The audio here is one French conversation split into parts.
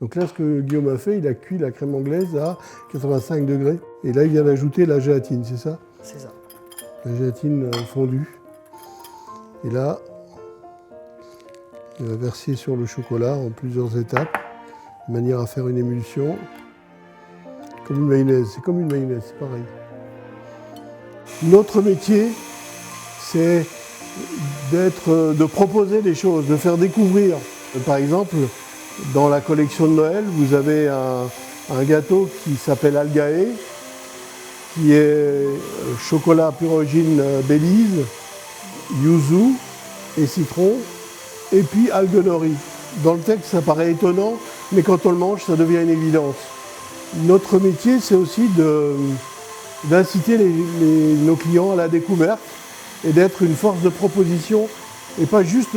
Donc là, ce que Guillaume a fait, il a cuit la crème anglaise à 85 degrés. Et là, il vient d'ajouter la gélatine, c'est ça? C'est ça. La gélatine fondue. Et là, il va verser sur le chocolat en plusieurs étapes, de manière à faire une émulsion. Comme une mayonnaise, c'est comme une mayonnaise, c'est pareil. Notre métier, c'est de proposer des choses, de faire découvrir. Par exemple, dans la collection de Noël, vous avez un gâteau qui s'appelle Algae, qui est chocolat pure origine Belize, yuzu et citron, et puis algue nori. Dans le texte, ça paraît étonnant, mais quand on le mange, ça devient une évidence. Notre métier, c'est aussi d'inciter nos clients à la découverte et d'être une force de proposition et pas juste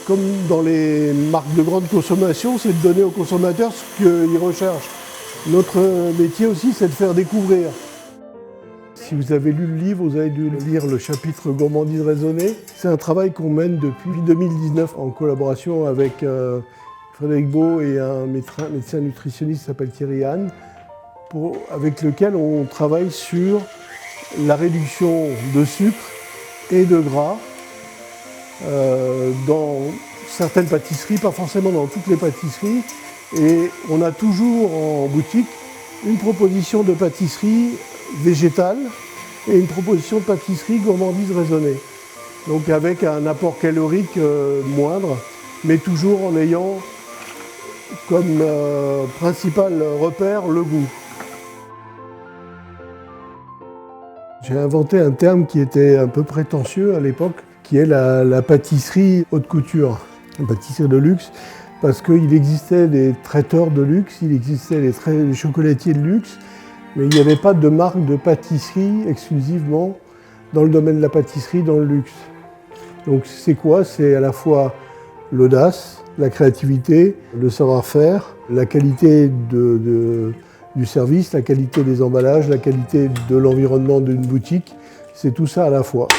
comme dans les marques de grande consommation, c'est de donner aux consommateurs ce qu'ils recherchent. Notre métier aussi, c'est de faire découvrir. Si vous avez lu le livre, vous avez dû lire le chapitre Gourmandise raisonnée. C'est un travail qu'on mène depuis 2019 en collaboration avec Frédéric Beau et un médecin nutritionniste qui s'appelle Thierry Anne, avec lequel on travaille sur la réduction de sucre et de gras dans certaines pâtisseries, pas forcément dans toutes les pâtisseries. Et on a toujours en boutique une proposition de pâtisserie végétale et une proposition de pâtisserie gourmandise raisonnée. Donc avec un apport calorique moindre, mais toujours en ayant comme principal repère le goût. J'ai inventé un terme qui était un peu prétentieux à l'époque, qui est la pâtisserie haute couture, la pâtisserie de luxe, parce qu'il existait des traiteurs de luxe, il existait des chocolatiers de luxe, mais il n'y avait pas de marque de pâtisserie exclusivement dans le domaine de la pâtisserie, dans le luxe. Donc c'est quoi? C'est à la fois l'audace, la créativité, le savoir-faire, la qualité du service, la qualité des emballages, la qualité de l'environnement d'une boutique. C'est tout ça à la fois.